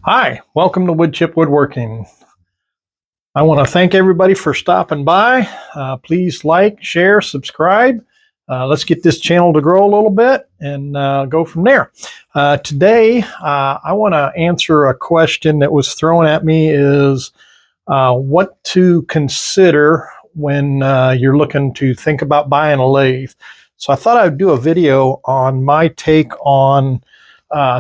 Hi, welcome to Wood Chip Woodworking. I want to thank everybody for stopping by. Please like, share, subscribe. Let's get this channel to grow a little bit and go from there. Today, I want to answer a question that was thrown at me is what to consider when you're looking to think about buying a lathe. So I thought I'd do a video on my take on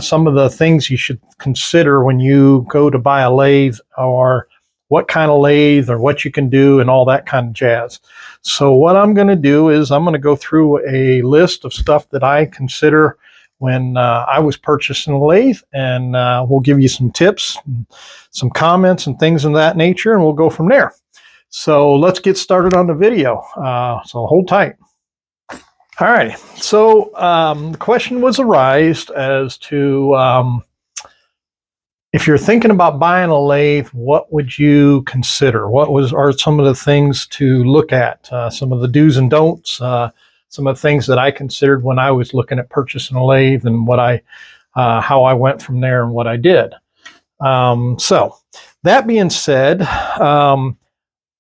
some of the things you should consider when you go to buy a lathe, or what kind of lathe, or what you can do, and all that kind of jazz. So what I'm going to do is I'm going to go through a list of stuff that I consider when I was purchasing a lathe, and we'll give you some tips, some comments, and things of that nature, and we'll go from there. So let's get started on the video. So hold tight. All right, so the question was arised as to if you're thinking about buying a lathe, what would you consider? What are some of the things to look at? Some of the do's and don'ts, some of the things that I considered when I was looking at purchasing a lathe, and how I went from there and what I did. So that being said,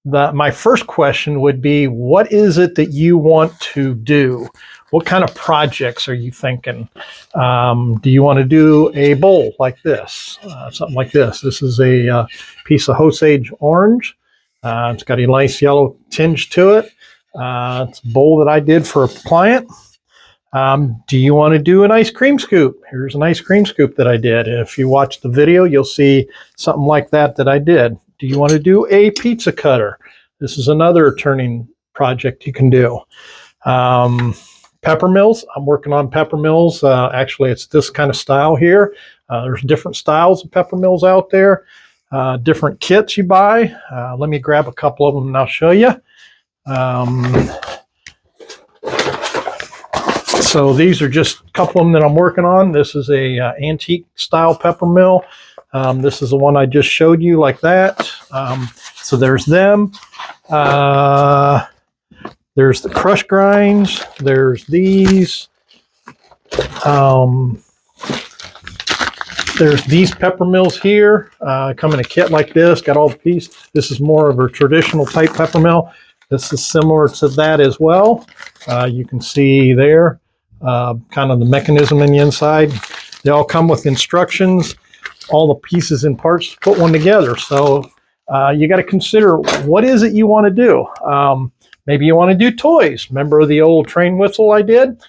my first question would be, what is it that you want to do? What kind of projects are you thinking? Do you want to do a bowl like this? Something like this. This is a piece of Osage orange. It's got a nice yellow tinge to it. It's a bowl that I did for a client. Do you want to do an ice cream scoop? Here's an ice cream scoop that I did. If you watch the video, you'll see something like that I did. Do you want to do a pizza cutter? This is another turning project you can do. Pepper mills. I'm working on pepper mills. Actually, it's this kind of style here. There's different styles of pepper mills out there. Different kits you buy. Let me grab a couple of them and I'll show you. So these are just a couple of them that I'm working on. This is a antique style pepper mill. This is the one I just showed you, like that. So there's them. There's the crush grinds. There's these. There's these pepper mills here. Come in a kit like this. Got all the pieces. This is more of a traditional type pepper mill. This is similar to that as well. You can see there kind of the mechanism in the inside. They all come with instructions, all the pieces and parts to put one together. So you got to consider, what is it you want to do? Maybe you want to do toys. Remember the old train whistle I did?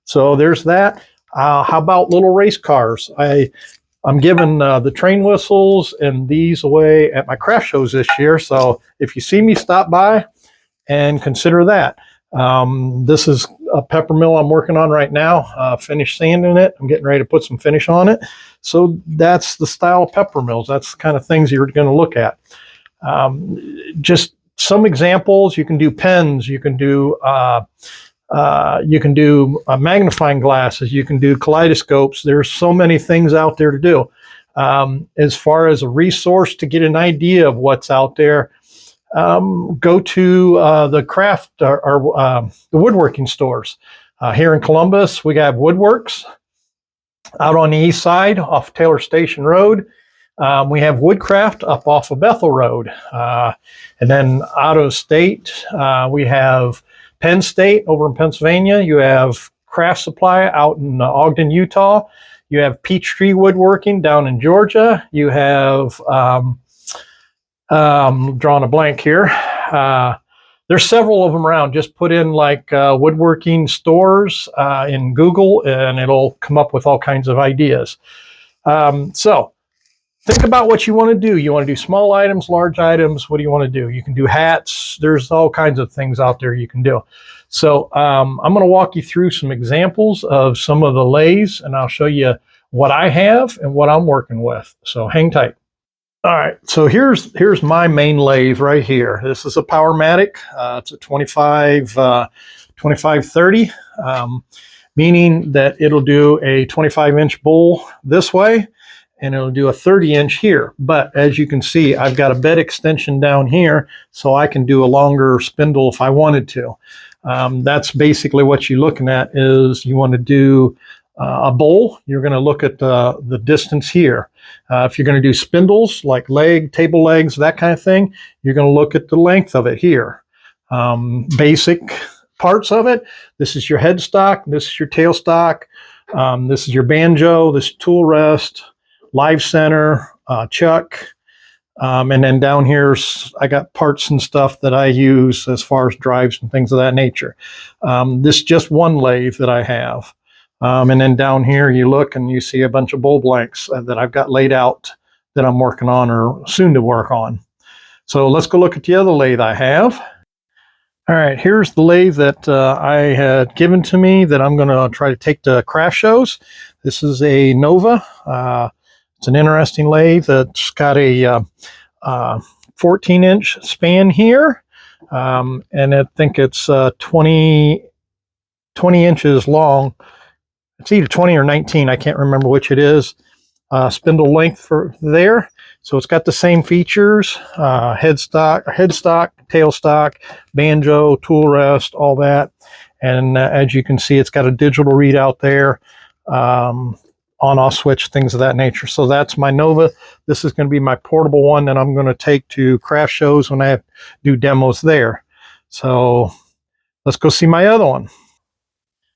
So there's that. How about little race cars? I'm giving the train whistles and these away at my craft shows this year. So if you see me, stop by and consider that. This is a pepper mill I'm working on right now. Finished sanding it. I'm getting ready to put some finish on it. So that's the style of pepper mills. That's the kind of things you're going to look at. Just some examples. You can do pens. You can do magnifying glasses. You can do kaleidoscopes. There's so many things out there to do. As far as a resource to get an idea of what's out there, go to the craft or the woodworking stores. Here in Columbus, we got Woodworks. Out on the east side, off Taylor Station Road, we have Woodcraft up off of Bethel Road. And then out of state, we have Penn State over in Pennsylvania. You have Craft Supply out in Ogden, Utah. You have Peachtree Woodworking down in Georgia. You have, drawing a blank here. There's several of them around. Just put in like woodworking stores in Google and it'll come up with all kinds of ideas. So think about what you want to do. You want to do small items, large items. What do you want to do? You can do hats. There's all kinds of things out there you can do. So I'm going to walk you through some examples of some of the lathes, and I'll show you what I have and what I'm working with. So hang tight. All right, so here's my main lathe right here. This is a Powermatic. It's a 2530, meaning that it'll do a 25-inch bowl this way, and it'll do a 30-inch here. But as you can see, I've got a bed extension down here, so I can do a longer spindle if I wanted to. That's basically what you're looking at, is you want to do a bowl, you're going to look at the distance here. If you're going to do spindles like table legs, that kind of thing, you're going to look at the length of it here. Basic parts of it. This is your headstock. This is your tailstock. This is your banjo. This tool rest, live center, chuck. And then down here, I got parts and stuff that I use as far as drives and things of that nature. This is just one lathe that I have. And then down here, you look and you see a bunch of bowl blanks that I've got laid out that I'm working on or soon to work on. So let's go look at the other lathe I have. All right, here's the lathe that I had given to me that I'm going to try to take to craft shows. This is a Nova. It's an interesting lathe that's got a 14-inch span here, and I think it's 20 inches long. It's either 20 or 19. I can't remember which it is. Spindle length for there. So it's got the same features, headstock, tailstock, banjo, tool rest, all that. And as you can see, it's got a digital readout there, on-off switch, things of that nature. So that's my Nova. This is going to be my portable one that I'm going to take to craft shows when I do demos there. So let's go see my other one.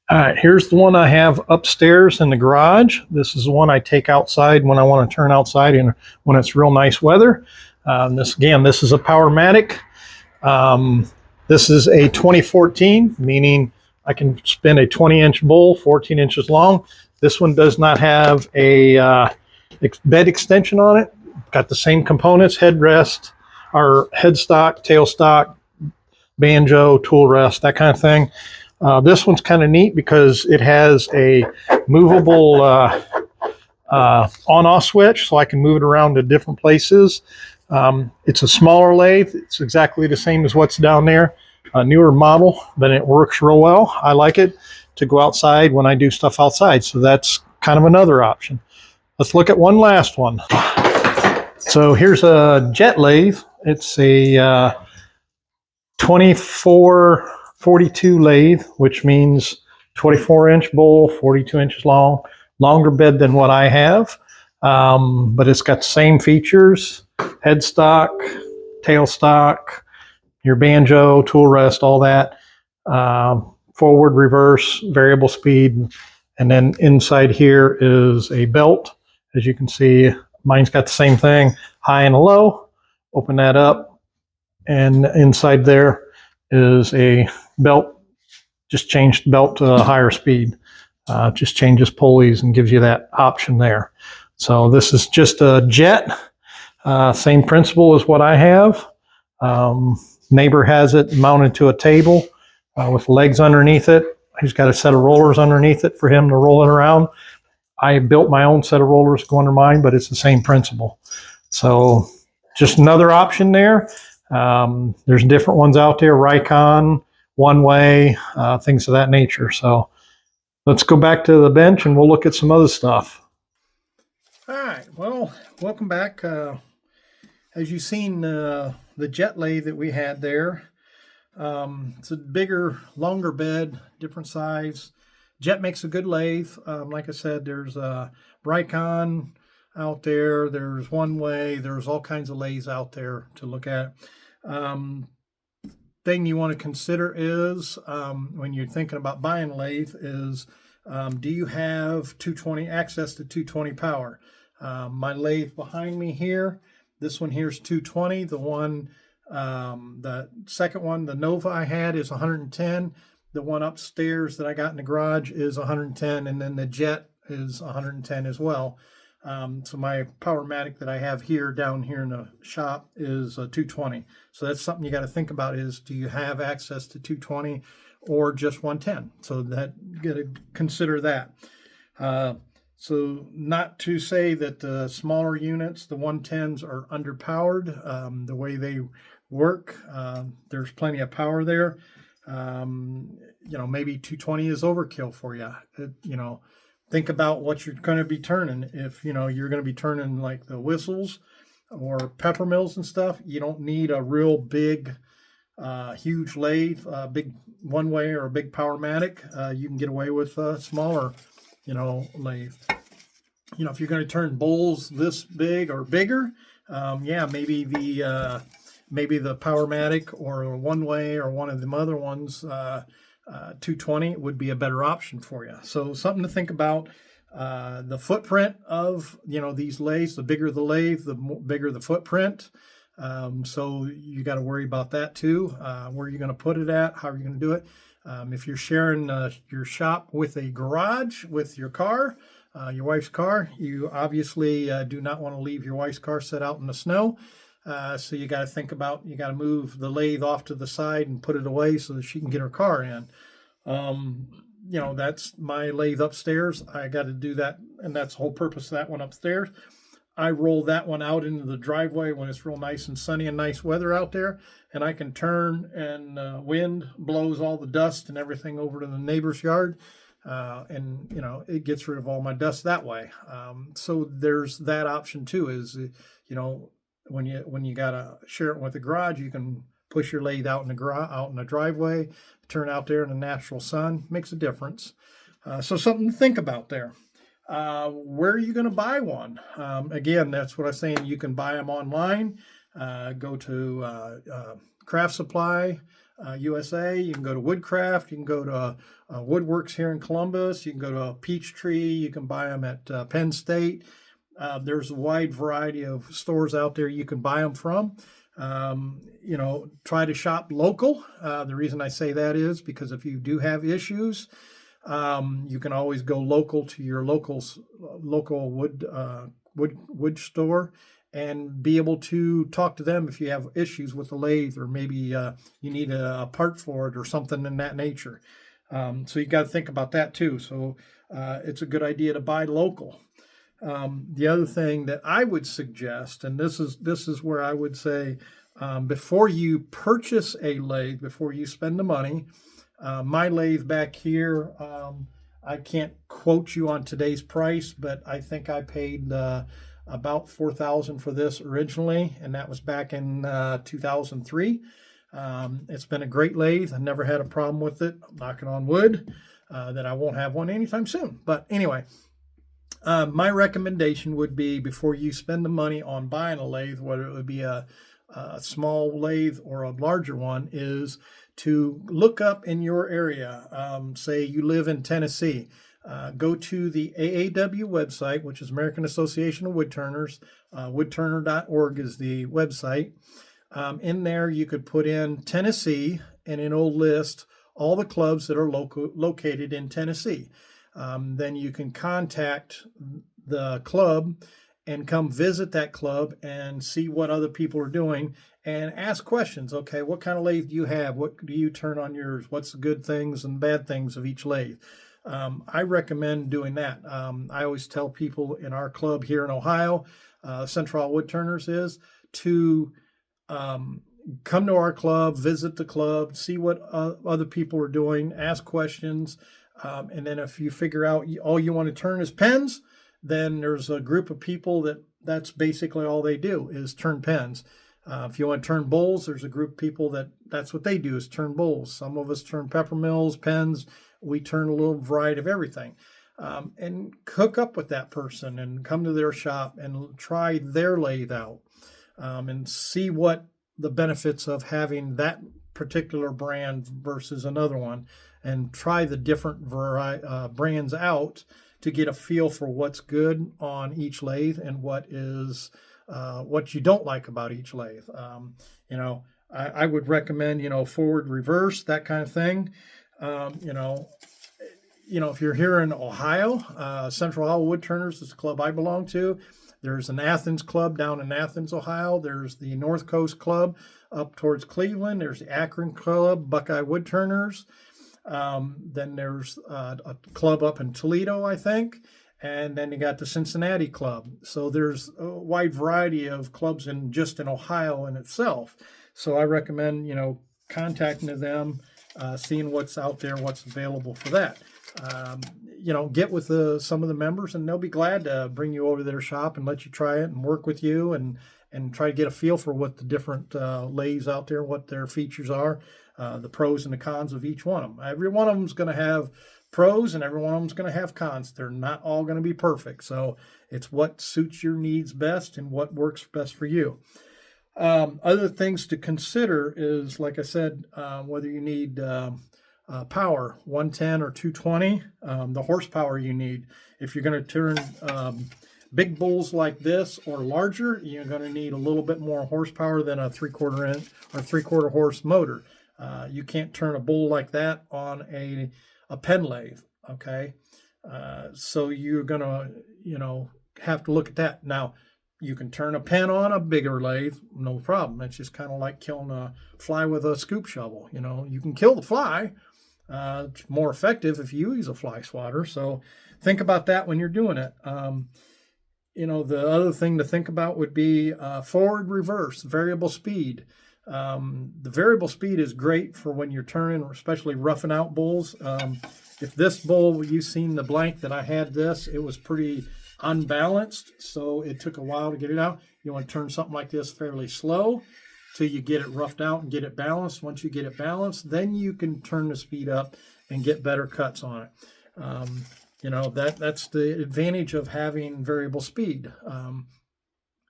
All right, here's the one I have upstairs in the garage. This is the one I take outside when I want to turn outside and when it's real nice weather. This is a Powermatic. This is a 2014, meaning I can spin a 20-inch bowl, 14 inches long. This one does not have a bed extension on it. Got the same components, headrest, or headstock, tailstock, banjo, tool rest, that kind of thing. This one's kind of neat because it has a movable on-off switch, so I can move it around to different places. It's a smaller lathe. It's exactly the same as what's down there. A newer model, but it works real well. I like it to go outside when I do stuff outside, so that's kind of another option. Let's look at one last one. So here's a jet lathe. It's a 2442 lathe, which means 24-inch bowl, 42 inches long, longer bed than what I have, but it's got the same features, headstock, tailstock, your banjo, tool rest, all that, forward, reverse, variable speed, and then inside here is a belt. As you can see, mine's got the same thing, high and a low. Open that up, and inside there is a belt. Just change the belt to a higher speed. Just changes pulleys and gives you that option there. So this is just a jet. Same principle as what I have. Neighbor has it mounted to a table with legs underneath it. He's got a set of rollers underneath it for him to roll it around. I built my own set of rollers to go under mine, but it's the same principle. So just another option there. There's different ones out there, Rikon, One Way, things of that nature. So let's go back to the bench and we'll look at some other stuff. All right, well, welcome back. As you've seen, the jet lathe that we had there, it's a bigger, longer bed, different size. Jet makes a good lathe. Like I said, there's Rikon out there. There's One Way. There's all kinds of lathes out there to look at. Thing you want to consider is when you're thinking about buying a lathe is do you have 220 access to 220 power? My lathe behind me here, this one here is 220. The one, the second one, the Nova I had is 110. The one upstairs that I got in the garage is 110, and then the Jet is 110 as well. So my Powermatic that I have here down here in the shop is 220. So that's something you got to think about is, do you have access to 220 or just 110? So that you got to consider that. So not to say that the smaller units, the 110s, are underpowered. The way they work, there's plenty of power there. Maybe 220 is overkill for you. Think about what you're going to be turning. If, you're going to be turning like the whistles or pepper mills and stuff, you don't need a real big, huge lathe, big One Way or a big Powermatic. You can get away with smaller lathe. If you're going to turn bowls this big or bigger, yeah, maybe the Powermatic or One Way or one of them other ones, 220 would be a better option for you. So something to think about. The footprint of these lathes. The bigger the lathe, the bigger the footprint. So you got to worry about that too. Where you're going to put it at, how are you going to do it? If you're sharing your shop with a garage with your car, your wife's car, you obviously do not want to leave your wife's car set out in the snow. So you got to think about, you got to move the lathe off to the side and put it away so that she can get her car in. That's my lathe upstairs. I got to do that, and that's the whole purpose of that one upstairs. I roll that one out into the driveway when it's real nice and sunny and nice weather out there, and I can turn, and wind blows all the dust and everything over to the neighbor's yard, and it gets rid of all my dust that way. So there's that option too. Is when you gotta share it with the garage, you can push your lathe out in the driveway, turn out there in the natural sun. Makes a difference. So something to think about there. Where are you going to buy one? Again, that's what I'm saying. You can buy them online. Go to Craft Supply USA. You can go to Woodcraft. You can go to Woodworks here in Columbus. You can go to Peachtree. You can buy them at Penn State. There's a wide variety of stores out there you can buy them from. Try to shop local. The reason I say that is because if you do have issues, you can always go local to your local wood store and be able to talk to them if you have issues with the lathe, or maybe you need a part for it or something in that nature. So you got to think about that too. So it's a good idea to buy local. The other thing that I would suggest, and this is where I would say, before you purchase a lathe, before you spend the money, my lathe back here, I can't quote you on today's price, but I think I paid about $4,000 for this originally, and that was back in 2003. It's been a great lathe. I never had a problem with it. I'm knocking on wood that I won't have one anytime soon. But anyway, my recommendation would be, before you spend the money on buying a lathe, whether it would be a small lathe or a larger one, is to look up in your area. Say you live in Tennessee, go to the AAW website, which is American Association of Woodturners. Woodturner.org is the website. In there, you could put in Tennessee, and it'll list all the clubs that are located in Tennessee. Then you can contact the club and come visit that club and see what other people are doing and ask questions. Okay, what kind of lathe do you have? What do you turn on yours? What's the good things and bad things of each lathe? I recommend doing that. I always tell people in our club here in Ohio, Central Woodturners, is to come to our club, visit the club, see what other people are doing, ask questions. And then if you figure out all you want to turn is pens, then there's a group of people that's basically all they do is turn pens. If you want to turn bowls, there's a group of people that's what they do, is turn bowls. Some of us turn pepper mills, pens. We turn a little variety of everything. And hook up with that person and come to their shop and try their lathe out, and see what the benefits of having that particular brand versus another one, and try the different brands out to get a feel for what's good on each lathe and what you don't like about each lathe. I would recommend, forward, reverse, that kind of thing. If you're here in Ohio, Central Ohio Woodturners is the club I belong to. There's an Athens club down in Athens, Ohio. There's the North Coast club up towards Cleveland. There's the Akron club, Buckeye Woodturners. Then there's a club up in Toledo, I think. And then you got the Cincinnati club. So there's a wide variety of clubs in Ohio in itself. So I recommend, contacting them, seeing what's out there, what's available for that. Get with some of the members, and they'll be glad to bring you over to their shop and let you try it and work with you and try to get a feel for what the different lathes out there, what their features are, the pros and the cons of each one of them. Every one of them is going to have pros and every one of them's going to have cons. They're not all going to be perfect. So it's what suits your needs best and what works best for you. Other things to consider is, like I said, whether you need power, 110 or 220, the horsepower you need. If you're going to turn big bulls like this or larger, you're going to need a little bit more horsepower than a 3/4 inch or 3/4 horse motor. You can't turn a bull like that on a pen lathe, okay? So you're going to, have to look at that. Now, you can turn a pen on a bigger lathe, no problem. It's just kind of like killing a fly with a scoop shovel. You can kill the fly. It's more effective if you use a fly swatter. So think about that when you're doing it. The other thing to think about would be forward, reverse, variable speed. The variable speed is great for when you're turning, especially roughing out bulls. If this bull, you've seen the blank that I had it was pretty unbalanced, so it took a while to get it out. You want to turn something like this fairly slow till you get it roughed out and get it balanced. Once you get it balanced, then you can turn the speed up and get better cuts on it. That's the advantage of having variable speed.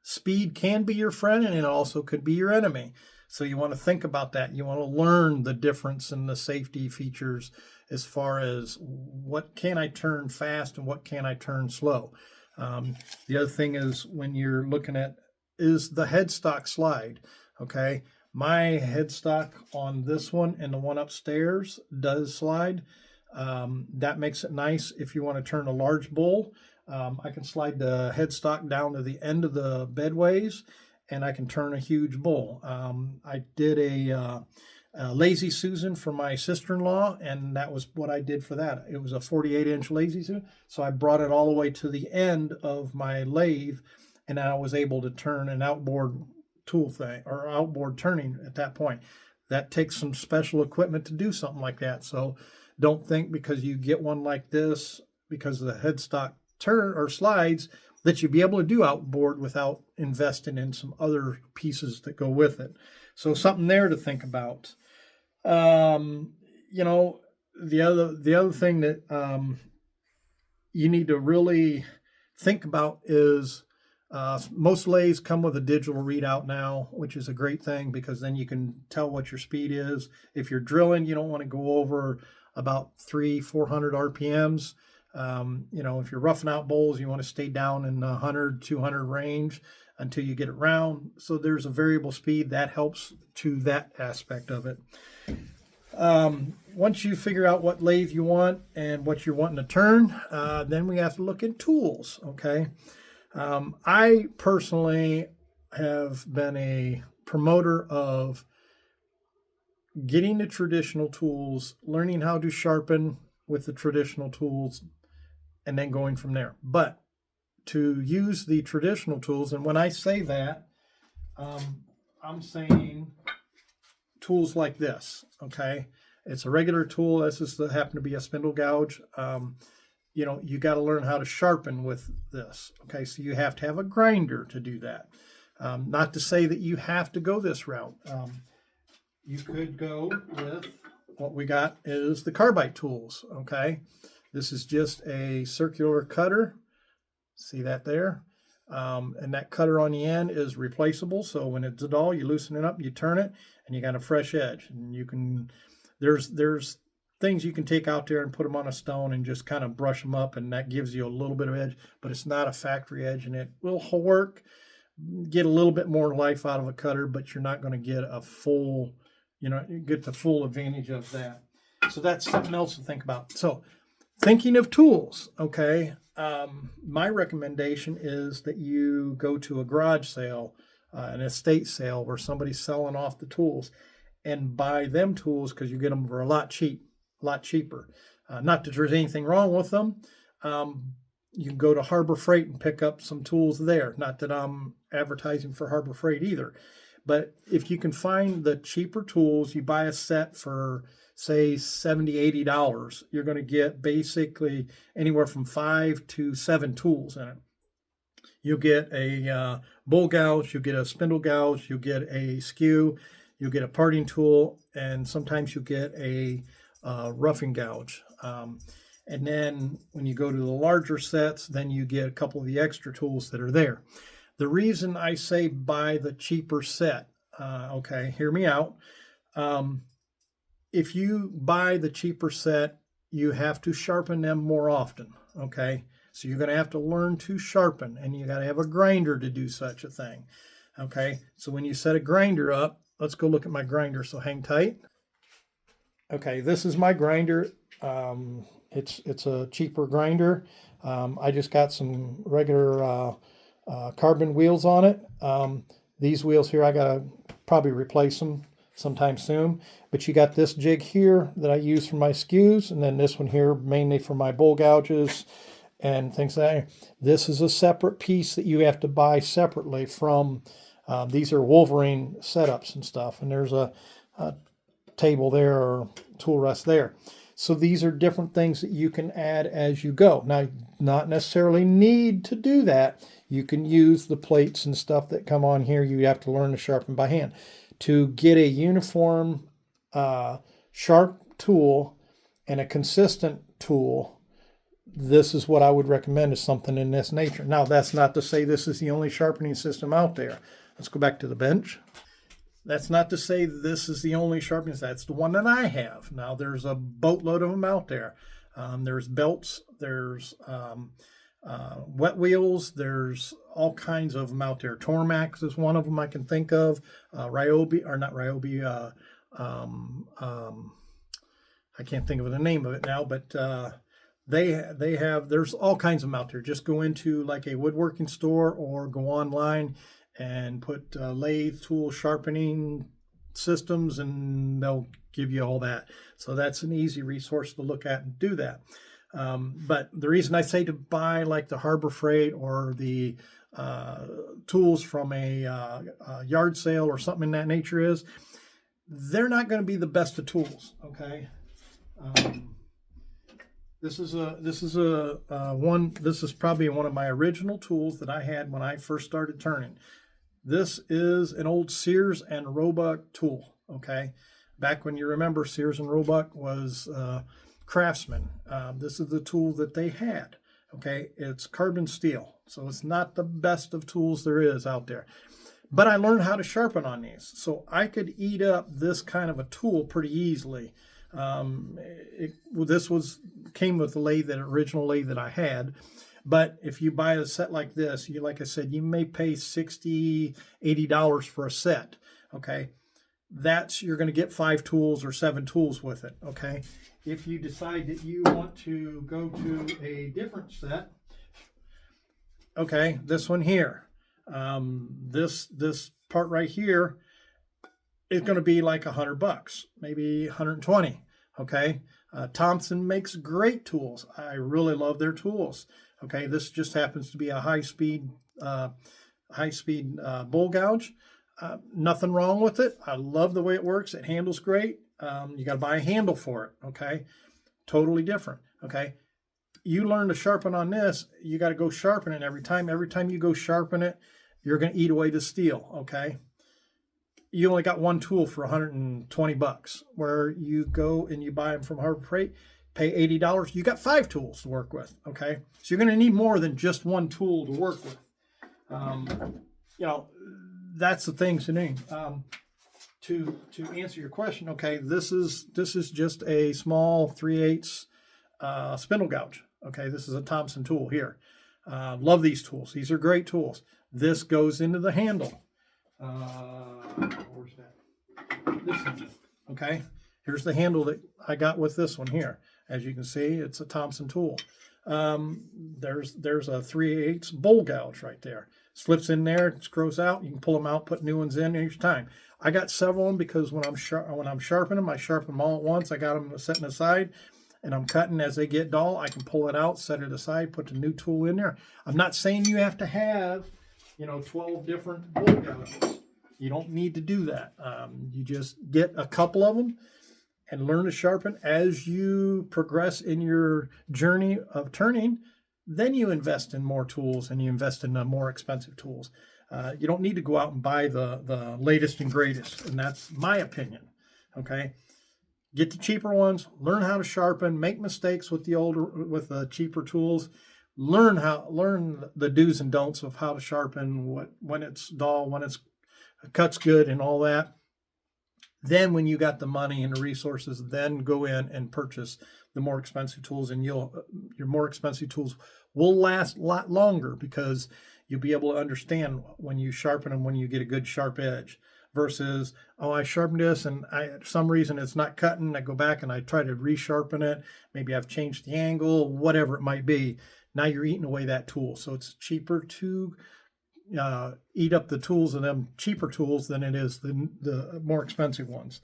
Speed can be your friend, and it also could be your enemy. So you want to think about that. You want to learn the difference in the safety features as far as what can I turn fast and what can I turn slow. The other thing is when you're looking at is the headstock slide. Okay, my headstock on this one and the one upstairs does slide. That makes it nice if you want to turn a large bull. I can slide the headstock down to the end of the bedways, and I can turn a huge bull. I did a Lazy Susan for my sister-in-law, and that was what I did for that. It was a 48-inch Lazy Susan, so I brought it all the way to the end of my lathe, and I was able to turn an outboard tool thing, or outboard turning at that point. That takes some special equipment to do something like that, so don't think because you get one like this, because the headstock turn or slides, that you'll be able to do outboard without investing in some other pieces that go with it. So something there to think about. The other thing that you need to really think about is most lathes come with a digital readout now, which is a great thing because then you can tell what your speed is. If you're drilling, you don't want to go over about 300-400 RPMs. If you're roughing out bowls, you want to stay down in the 100-200 range until you get it round. So there's a variable speed that helps to that aspect of it. Once you figure out what lathe you want and what you're wanting to turn, then we have to look at tools. Okay. I personally have been a promoter of getting the traditional tools, learning how to sharpen with the traditional tools, and then going from there. But to use the traditional tools, and when I say that, I'm saying tools like this, okay? It's a regular tool. This is happen to be a spindle gouge. You got to learn how to sharpen with this, okay? So you have to have a grinder to do that. Not to say that you have to go this route. You could go with what we got is the carbide tools, okay? This is just a circular cutter. See that there? And that cutter on the end is replaceable. So when it's dull, you loosen it up, you turn it, and you got a fresh edge. And you can, there's things you can take out there and put them on a stone and just kind of brush them up, and that gives you a little bit of edge, but it's not a factory edge, and it will work, get a little bit more life out of a cutter, but you're not going to get a full, get the full advantage of that. So that's something else to think about. So thinking of tools, okay, my recommendation is that you go to a garage sale, an estate sale where somebody's selling off the tools, and buy them tools because you get them for a lot cheaper. Not that there's anything wrong with them. You can go to Harbor Freight and pick up some tools there. Not that I'm advertising for Harbor Freight either. But if you can find the cheaper tools, you buy a set for, say, $70, $80, you're going to get basically anywhere from 5 to 7 tools in it. You'll get a bull gouge, you'll get a spindle gouge, you'll get a skew, you'll get a parting tool, and sometimes you'll get a roughing gouge. And then when you go to the larger sets, then you get a couple of the extra tools that are there. The reason I say buy the cheaper set, okay, hear me out. If you buy the cheaper set, you have to sharpen them more often, okay? So you're going to have to learn to sharpen, and you got to have a grinder to do such a thing, okay? So when you set a grinder up, let's go look at my grinder, so hang tight. Okay, this is my grinder. It's a cheaper grinder. I just got some regular carbon wheels on it. These wheels here, I gotta probably replace them sometime soon. But you got this jig here that I use for my skews, and then this one here mainly for my bowl gouges and things like that. This is a separate piece that you have to buy separately from. These are Wolverine setups and stuff, and there's a table there or tool rest there. So these are different things that you can add as you go. Now, not necessarily need to do that. You can use the plates and stuff that come on here. You have to learn to sharpen by hand. To get a uniform, sharp tool and a consistent tool, this is what I would recommend, is something in this nature. Now, that's not to say this is the only sharpening system out there. Let's go back to the bench. That's not to say this is the only sharpening. That's the one that I have. Now, there's a boatload of them out there. There's belts. There's wet wheels. There's all kinds of them out there. Tormax is one of them I can think of. Ryobi, or not Ryobi. I can't think of the name of it now, but they have. There's all kinds of them out there. Just go into like a woodworking store or go online and put lathe tool sharpening systems, and they'll give you all that. So that's an easy resource to look at and do that. But the reason I say to buy like the Harbor Freight or the tools from a yard sale or something in that nature is they're not going to be the best of tools. Okay. This is probably one of my original tools that I had when I first started turning. This is an old Sears and Roebuck tool, okay? Back when you remember Sears and Roebuck was Craftsman. This is the tool that they had, okay? It's carbon steel, so it's not the best of tools there is out there. But I learned how to sharpen on these, so I could eat up this kind of a tool pretty easily. This came with the lathe, that original lathe that I had. But if you buy a set like this, like I said, you may pay $60, $80 for a set, okay? You're going to get 5 tools or 7 tools with it, okay? If you decide that you want to go to a different set, okay, this one here, this part right here is going to be like $100, maybe 120, okay? Thompson makes great tools. I really love their tools. Okay, this just happens to be a high-speed bowl gouge. Nothing wrong with it. I love the way it works. It handles great. You got to buy a handle for it. Okay, totally different. Okay, you learn to sharpen on this. You got to go sharpen it every time. Every time you go sharpen it, you're going to eat away the steel. Okay, you only got one tool for $120. Where you go and you buy them from Harbor Freight, pay $80, you got 5 tools to work with, okay? So you're going to need more than just one tool to work with. That's the thing to do. To answer your question, okay, this is just a small 3/8 spindle gouge. Okay, this is a Thompson tool here. Love these tools. These are great tools. This goes into the handle. Where's that? This handle, okay? Here's the handle that I got with this one here. As you can see, it's a Thompson tool. There's a 3/8 bowl gouge right there. Slips in there, it screws out. You can pull them out, put new ones in each time. I got several of them because when I'm sharpening them, I sharpen them all at once. I got them setting aside, and I'm cutting as they get dull. I can pull it out, set it aside, put the new tool in there. I'm not saying you have to have, 12 different bowl gouges. You don't need to do that. You just get a couple of them and learn to sharpen. As you progress in your journey of turning, then you invest in more tools and you invest in more expensive tools. You don't need to go out and buy the latest and greatest, and that's my opinion, okay? get the cheaper ones, learn how to sharpen, make mistakes with the cheaper tools, learn the do's and don'ts of how to sharpen, when it's dull, when it's cuts good, and all that. Then when you got the money and the resources, then go in and purchase the more expensive tools, and your more expensive tools will last a lot longer, because you'll be able to understand when you sharpen them, when you get a good sharp edge, versus, oh, I sharpened this and for some reason it's not cutting. I go back and I try to resharpen it. Maybe I've changed the angle, whatever it might be. Now you're eating away that tool. So it's cheaper to eat up the tools of them cheaper tools than it is the more expensive ones.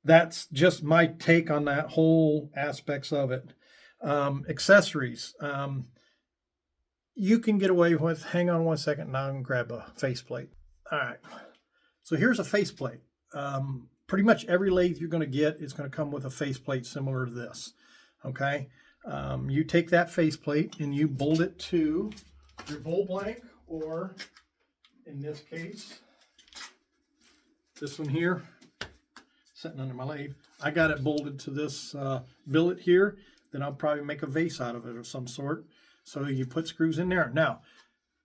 That's just my take on that whole aspects of it. Accessories. You can get away with, hang on one second, now I can grab a faceplate. All right. So here's a faceplate. Pretty much every lathe you're going to get is going to come with a faceplate similar to this. Okay. You take that faceplate and you bolt it to your bowl blank, or in this case, this one here, sitting under my lathe. I got it bolted to this billet here. Then I'll probably make a vase out of it of some sort. So you put screws in there. Now,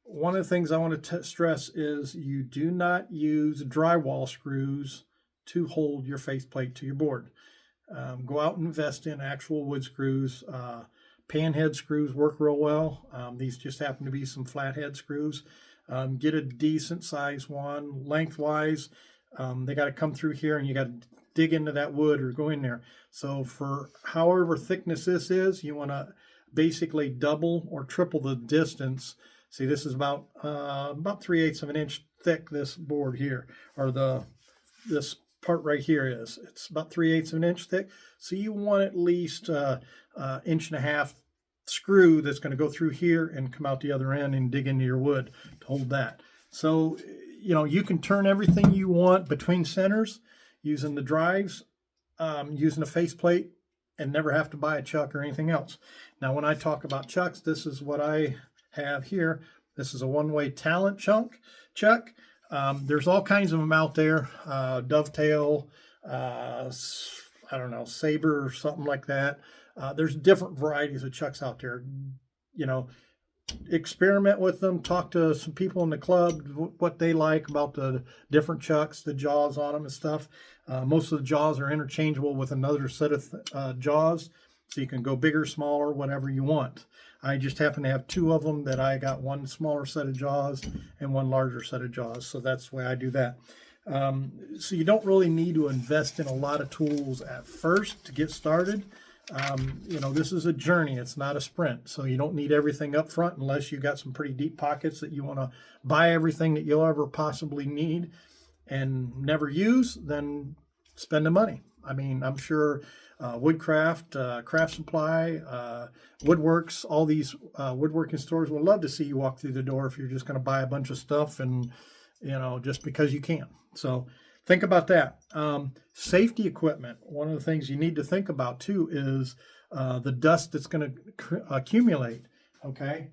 one of the things I want to stress is you do not use drywall screws to hold your faceplate to your board. Go out and invest in actual wood screws. Panhead screws work real well. These just happen to be some flathead screws. Get a decent size one. Lengthwise, they got to come through here, and you got to dig into that wood or go in there. So for however thickness this is, you want to basically double or triple the distance. See, this is about 3/8 of an inch thick, this board here, or this part right here is. It's about 3/8 of an inch thick. So you want at least inch and a half screw that's going to go through here and come out the other end and dig into your wood to hold that. So, you can turn everything you want between centers using the drives, using a faceplate, and never have to buy a chuck or anything else. Now, when I talk about chucks, this is what I have here. This is a one-way talent chuck. There's all kinds of them out there. Dovetail, I don't know, Saber or something like that. There's different varieties of chucks out there. Experiment with them. Talk to some people in the club, what they like about the different chucks, the jaws on them and stuff. Most of the jaws are interchangeable with another set of jaws, so you can go bigger, smaller, whatever you want. I just happen to have two of them that I got one smaller set of jaws and one larger set of jaws, so that's the way I do that. So you don't really need to invest in a lot of tools at first to get started. This is a journey. It's not a sprint. So you don't need everything up front unless you got some pretty deep pockets that you want to buy everything that you'll ever possibly need and never use, then spend the money. I mean, I'm sure Woodcraft, Craft Supply, Woodworks, all these woodworking stores would love to see you walk through the door if you're just going to buy a bunch of stuff and, just because you can. So think about that. Safety equipment. One of the things you need to think about too is the dust that's going to accumulate. Okay.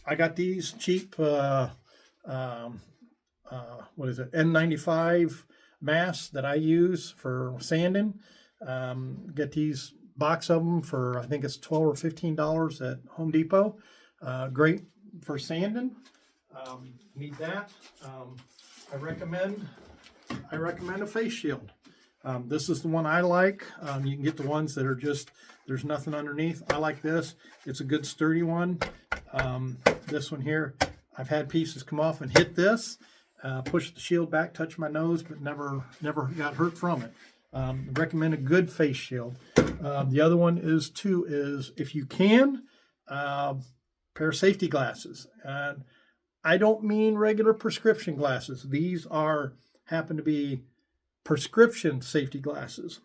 I got these cheap, N95 masks that I use for sanding. Get these box of them for, I think it's $12 or $15 at Home Depot. Great for sanding. Need that. I recommend a face shield. This is the one I like. You can get the ones that are just, there's nothing underneath. I like this. It's a good sturdy one. This one here, I've had pieces come off and hit this, push the shield back, touch my nose, but never got hurt from it. Recommend a good face shield. The other one is if you can, pair of safety glasses. And I don't mean regular prescription glasses. These happen to be prescription safety glasses.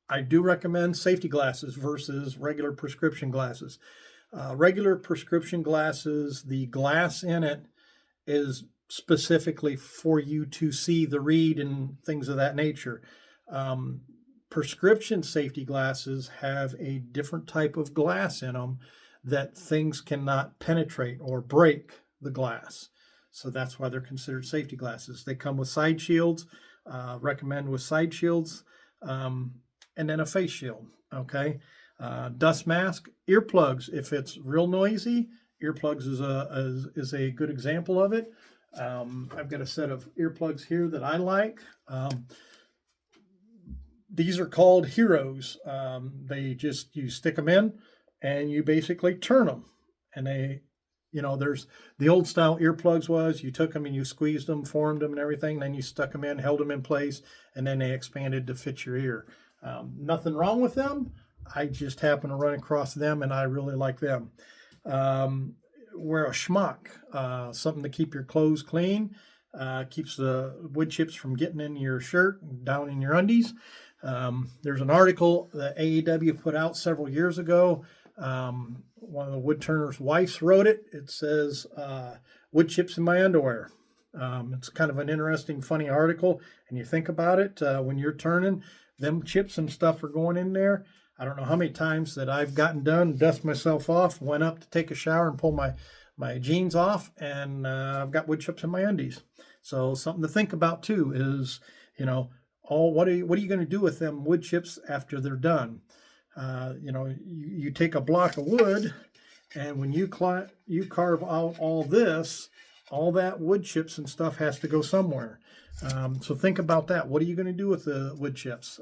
I do recommend safety glasses versus regular prescription glasses. Regular prescription glasses, the glass in it is specifically for you to see the read and things of that nature. Prescription safety glasses have a different type of glass in them that things cannot penetrate or break the glass. So that's why they're considered safety glasses. They come with side shields, recommend with side shields, and then a face shield. Okay. Dust mask, earplugs. If it's real noisy, earplugs is a good example of it. I've got a set of earplugs here that I like. These are called Heroes. You stick them in and you basically turn them. And there's the old style earplugs was you took them and you squeezed them, formed them and everything. Then you stuck them in, held them in place, and then they expanded to fit your ear. Nothing wrong with them. I just happen to run across them and I really like them. Wear a schmuck, something to keep your clothes clean, keeps the wood chips from getting in your shirt and down in your undies. There's an article that AEW put out several years ago. One of the Woodturners' wives wrote it. It says, wood chips in my underwear. It's kind of an interesting, funny article. And you think about it, when you're turning, them chips and stuff are going in there. I don't know how many times that I've gotten done, dust myself off, went up to take a shower and pull my jeans off, and I've got wood chips in my undies. So something to think about too is, what are you going to do with them wood chips after they're done? You take a block of wood, and when you carve out all that wood chips and stuff has to go somewhere. So think about that. What are you going to do with the wood chips?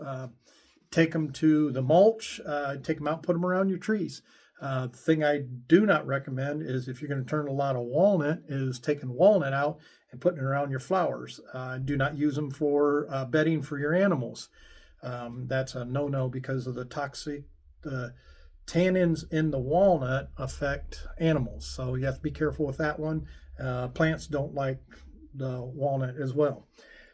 Take them to the mulch, take them out, put them around your trees. The thing I do not recommend is if you're going to turn a lot of walnut is taking walnut out and putting it around your flowers. Do not use them for bedding for your animals. That's a no-no because of the tannins in the walnut affect animals. So you have to be careful with that one. Plants don't like the walnut as well.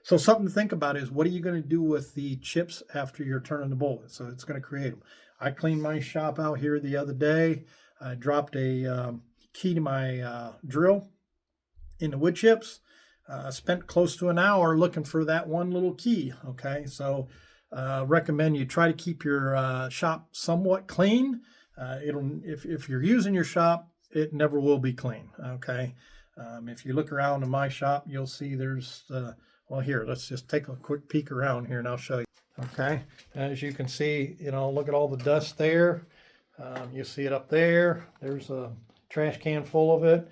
So something to think about is what are you going to do with the chips after you're turning the bullet? So it's going to create them. I cleaned my shop out here the other day. I dropped a key to my drill in the wood chips. Spent close to an hour looking for that one little key. Okay, so recommend you try to keep your shop somewhat clean. If you're using your shop, it never will be clean. Okay, if you look around in my shop, you'll see there's here, let's just take a quick peek around here and I'll show you. Okay, as you can see, look at all the dust there. You see it up there. There's a trash can full of it.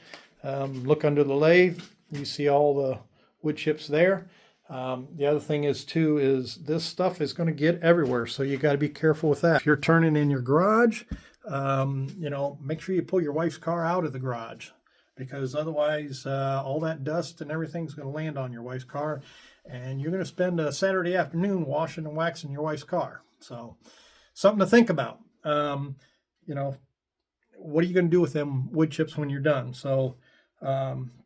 Look under the lathe. You see all the wood chips there. The other thing is this stuff is going to get everywhere, so you got to be careful with that. If you're turning in your garage, make sure you pull your wife's car out of the garage, because otherwise all that dust and everything's going to land on your wife's car, and you're going to spend a Saturday afternoon washing and waxing your wife's car. So something to think about. What are you going to do with them wood chips when you're done? So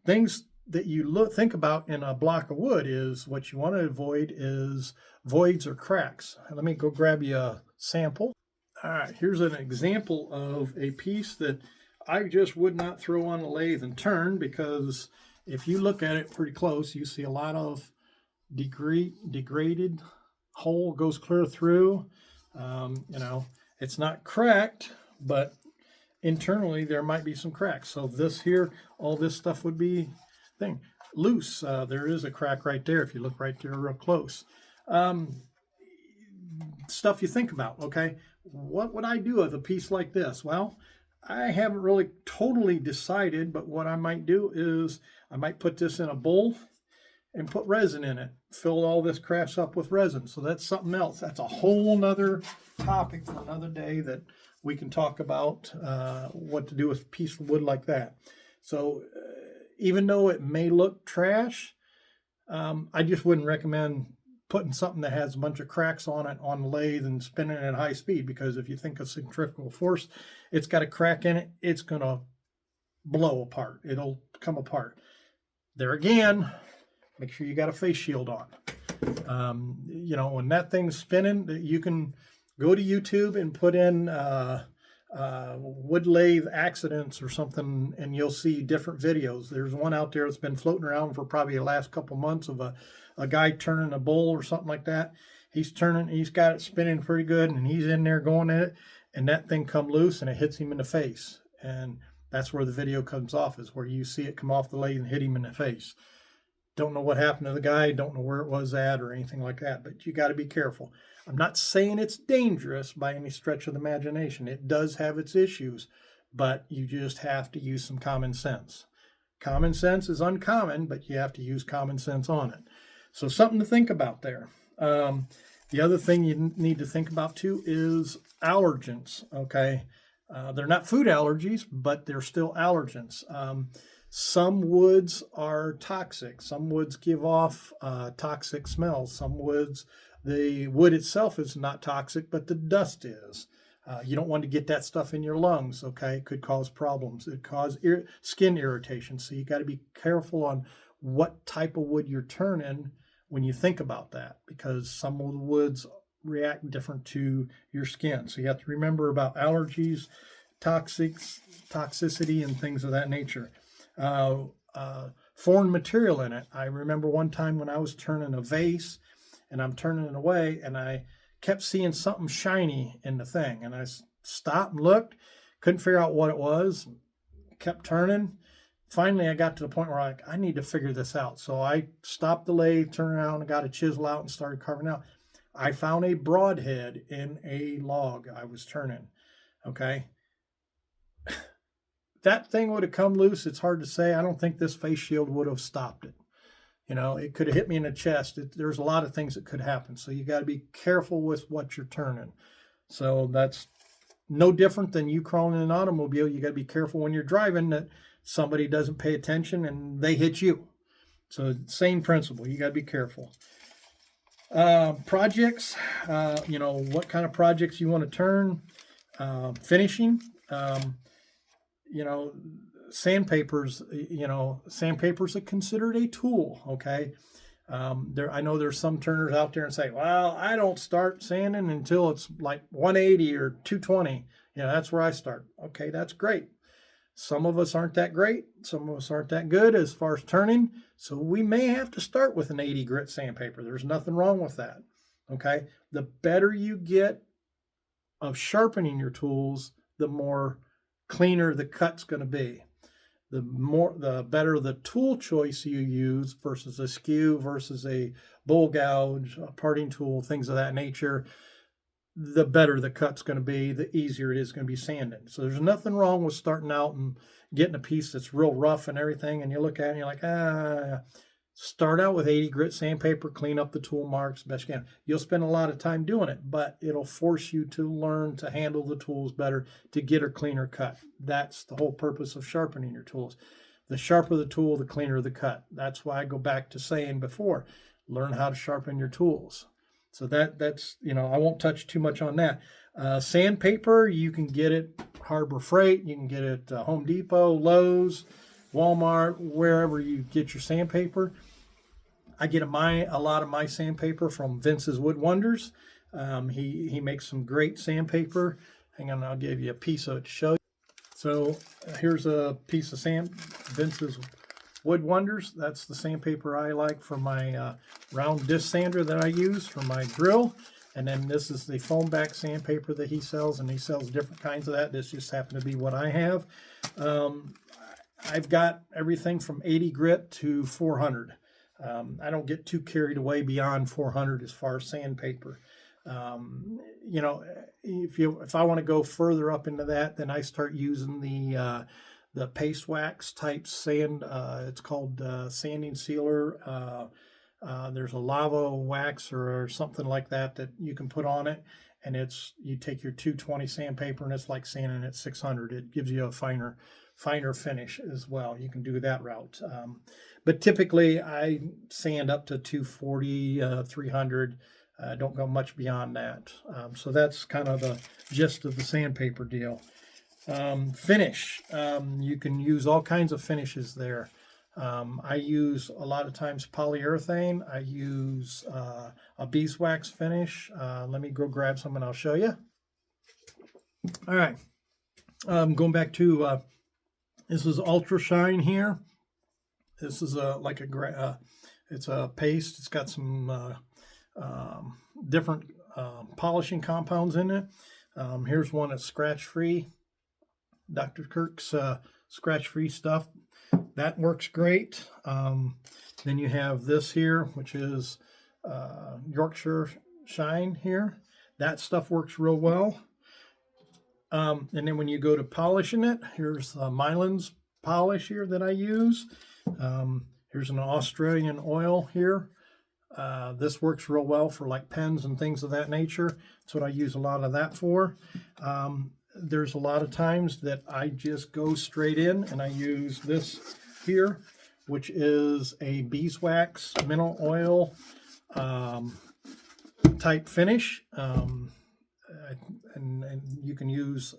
things that you think about in a block of wood is what you want to avoid is voids or cracks. Let me go grab you a sample. All right, here's an example of a piece that I just would not throw on a lathe and turn, because if you look at it pretty close, you see a lot of degraded hole goes clear through. It's not cracked, but internally there might be some cracks. So this here, all this stuff would be loose. There is a crack right there if you look right there real close. Stuff you think about. Okay, what would I do with a piece like this? Well, I haven't really totally decided, but what I might do is I might put this in a bowl and put resin in it, fill all this crafts up with resin. So that's something else. That's a whole nother topic for another day that we can talk about, what to do with a piece of wood like that. So even though it may look trash, I just wouldn't recommend putting something that has a bunch of cracks on it on the lathe and spinning it at high speed, because if you think of centrifugal force, it's got a crack in it, it's going to blow apart. It'll come apart. There again, make sure you got a face shield on. When that thing's spinning, you can go to YouTube and put in wood lathe accidents or something, and you'll see different videos. There's one out there that's been floating around for probably the last couple months of a guy turning a bowl or something like that. He's got it spinning pretty good, and he's in there going at it, and that thing come loose and it hits him in the face. And That's where the video comes off, is where you see it come off the lathe and hit him in the face. Don't know what happened to the guy, don't know where it was at or anything like that, but you got to be careful. I'm not saying it's dangerous by any stretch of the imagination. It does have its issues, but you just have to use some common sense. Common sense is uncommon, but you have to use common sense on it. So something to think about there. The other thing you need to think about too is allergens, okay? They're not food allergies, but they're still allergens. Some woods are toxic. Some woods give off toxic smells. Some woods, the wood itself is not toxic, but the dust is. You don't want to get that stuff in your lungs, okay? It could cause problems. It could cause skin irritation. So you got to be careful on what type of wood you're turning when you think about that, because some of the woods react different to your skin. So you have to remember about allergies, toxicity, and things of that nature. Foreign material in it. I remember one time when I was turning a vase and I'm turning it away and I kept seeing something shiny in the thing, and I stopped and looked, couldn't figure out what it was, kept turning. Finally, I got to the point where I need to figure this out. So I stopped the lathe, turned around, and got a chisel out and started carving out. I found a broadhead in a log I was turning. Okay. That thing would have come loose. It's hard to say. I don't think this face shield would have stopped it. You know, it could have hit me in the chest. There's a lot of things that could happen. So you got to be careful with what you're turning. So that's no different than you crawling in an automobile. You got to be careful when you're driving that somebody doesn't pay attention and they hit you. So same principle. You got to be careful. Projects, what kind of projects you want to turn. Finishing, sandpapers, sandpapers are considered a tool, okay? I know there's some turners out there and say, well, I don't start sanding until it's like 180 or 220. That's where I start. Okay, that's great. Some of us aren't that great. Some of us aren't that good as far as turning. So we may have to start with an 80 grit sandpaper. There's nothing wrong with that, okay? The better you get of sharpening your tools, the more cleaner the cut's going to be. The better the tool choice you use versus a skew versus a bull gouge, a parting tool, things of that nature, the better the cut's going to be, the easier it is going to be sanding. So there's nothing wrong with starting out and getting a piece that's real rough and everything, and you look at it and you're like, start out with 80 grit sandpaper, clean up the tool marks best you can. You'll spend a lot of time doing it, but it'll force you to learn to handle the tools better to get a cleaner cut. That's the whole purpose of sharpening your tools. The sharper the tool, the cleaner the cut. That's why I go back to saying before, learn how to sharpen your tools. So that's, I won't touch too much on that. Sandpaper, you can get it Harbor Freight, you can get it Home Depot, Lowe's, Walmart, wherever you get your sandpaper. I get a lot of my sandpaper from Vince's Wood Wonders. He makes some great sandpaper. Hang on, I'll give you a piece of it to show you. So here's a piece of Vince's Wood Wonders. That's the sandpaper I like for my round disc sander that I use for my drill. And then this is the foam back sandpaper that he sells, and he sells different kinds of that. This just happened to be what I have. I've got everything from 80 grit to 400. I don't get too carried away beyond 400 as far as sandpaper. If I want to go further up into that, then I start using the paste wax type sand. It's called sanding sealer. There's a lava wax or something like that you can put on it, and you take your 220 sandpaper and it's like sanding at 600. It gives you a finer finish as well. You can do that route. But typically I sand up to 240, 300. Don't go much beyond that. So that's kind of the gist of the sandpaper deal. Finish. You can use all kinds of finishes there. I use a lot of times polyurethane. I use a beeswax finish. Let me go grab some and I'll show you. All right. Going back to this is Ultra Shine here. This is it's a paste. It's got some different polishing compounds in it. Here's one that's scratch free. Dr. Kirk's scratch-free stuff. That works great. Then you have this here, which is Yorkshire Shine here. That stuff works real well. And then when you go to polishing it, here's Mylan's polish here that I use. Here's an Australian oil here. This works real well for like pens and things of that nature. That's what I use a lot of that for. There's a lot of times that I just go straight in and I use this here, which is a beeswax mineral oil type finish. And you can use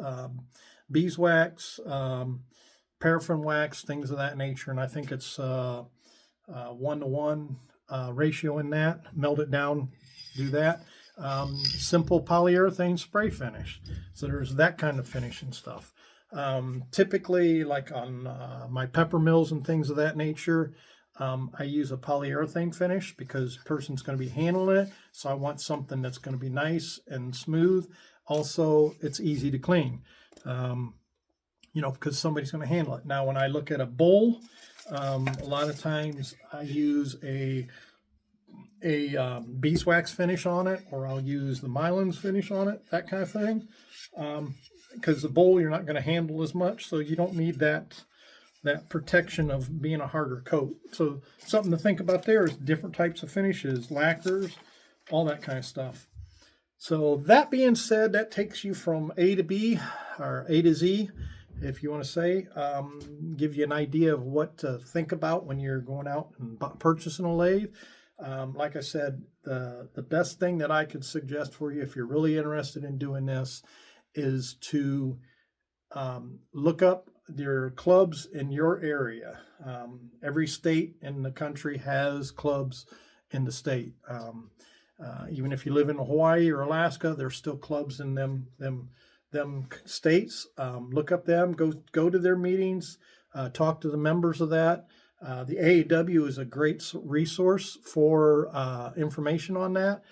beeswax, paraffin wax, things of that nature. And I think it's 1-to-1 ratio in that. Melt it down, do that. Simple polyurethane spray finish. So there's that kind of finishing stuff. Typically, like on my pepper mills and things of that nature, I use a polyurethane finish because the person's going to be handling it. So I want something that's going to be nice and smooth. Also, it's easy to clean, because somebody's going to handle it. Now, when I look at a bowl, a lot of times I use a beeswax finish on it, or I'll use the Mylan's finish on it, that kind of thing. Because the bowl you're not going to handle as much, so you don't need that protection of being a harder coat. So something to think about there is different types of finishes, lacquers, all that kind of stuff. So that being said, that takes you from A to B, or A to Z, if you want to say, give you an idea of what to think about when you're going out and purchasing a lathe. Like I said, the best thing that I could suggest for you if you're really interested in doing this is to look up your clubs in your area. Every state in the country has clubs in the state. Even if you live in Hawaii or Alaska, there's still clubs in them states. Look up them, go to their meetings, talk to the members of that. The AAW is a great resource for information on that.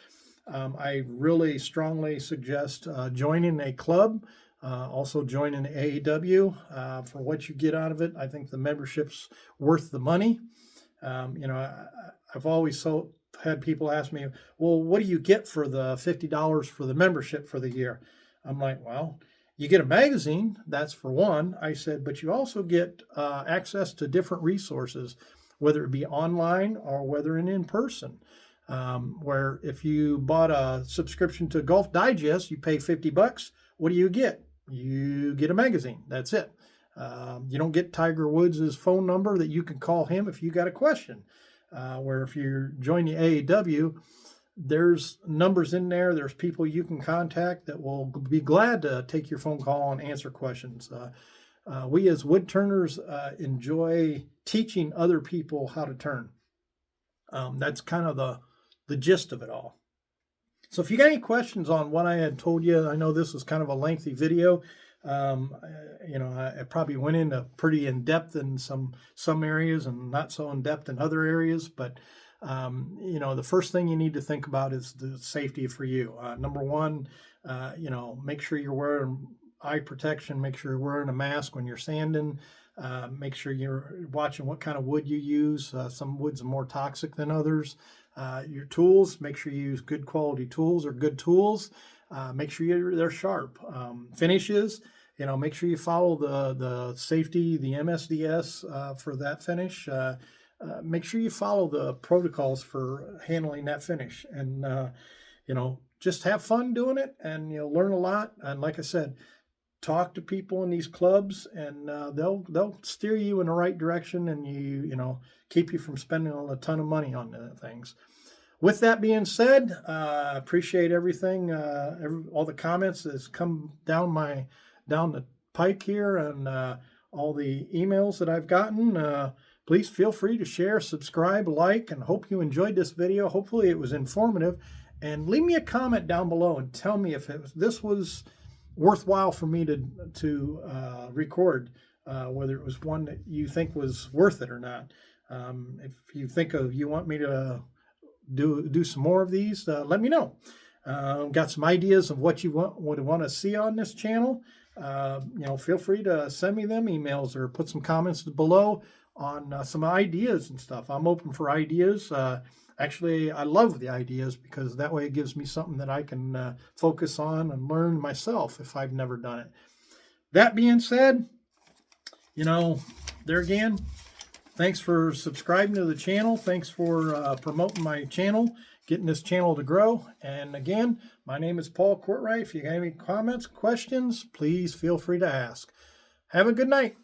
I really strongly suggest joining a club, also joining the AAW. For what you get out of it, I think the membership's worth the money. I've always had people ask me, well, what do you get for the $50 for the membership for the year? I'm like, well, you get a magazine, that's for one. I said, but you also get access to different resources, whether it be online or whether in person. Where if you bought a subscription to Golf Digest, you pay $50. What do you get? You get a magazine. That's it. You don't get Tiger Woods' phone number that you can call him if you got a question. Where if you join the AAW, there's numbers in there. There's people you can contact that will be glad to take your phone call and answer questions. We as Woodturners enjoy teaching other people how to turn. That's kind of the gist of it all. So if you got any questions on what I had told you, I know this was kind of a lengthy video. I probably went into pretty in-depth in some areas and not so in-depth in other areas, but the first thing you need to think about is the safety for you. Number one, make sure you're wearing eye protection, make sure you're wearing a mask when you're sanding, make sure you're watching what kind of wood you use. Some woods are more toxic than others. Your tools, make sure you use good quality tools or good tools. Make sure they're sharp. Finishes, make sure you follow the safety, the MSDS for that finish. Make sure you follow the protocols for handling that finish, and just have fun doing it, and you'll learn a lot. And like I said, talk to people in these clubs, and they'll steer you in the right direction, and you keep you from spending a ton of money on things. With that being said, appreciate everything, all the comments that's come down the pike here, and all the emails that I've gotten. Please feel free to share, subscribe, like, and hope you enjoyed this video. Hopefully it was informative. And leave me a comment down below and tell me if this was worthwhile for me to record, whether it was one that you think was worth it or not. If you think you want me to do some more of these, let me know. Got some ideas of what you would want to see on this channel. feel free to send me them emails or put some comments below on some ideas and stuff. I'm open for ideas. Actually, I love the ideas because that way it gives me something that I can focus on and learn myself if I've never done it. That being said, there again, thanks for subscribing to the channel. Thanks for promoting my channel, getting this channel to grow. And again, my name is Paul Courtwright. If you got any comments, questions, please feel free to ask. Have a good night.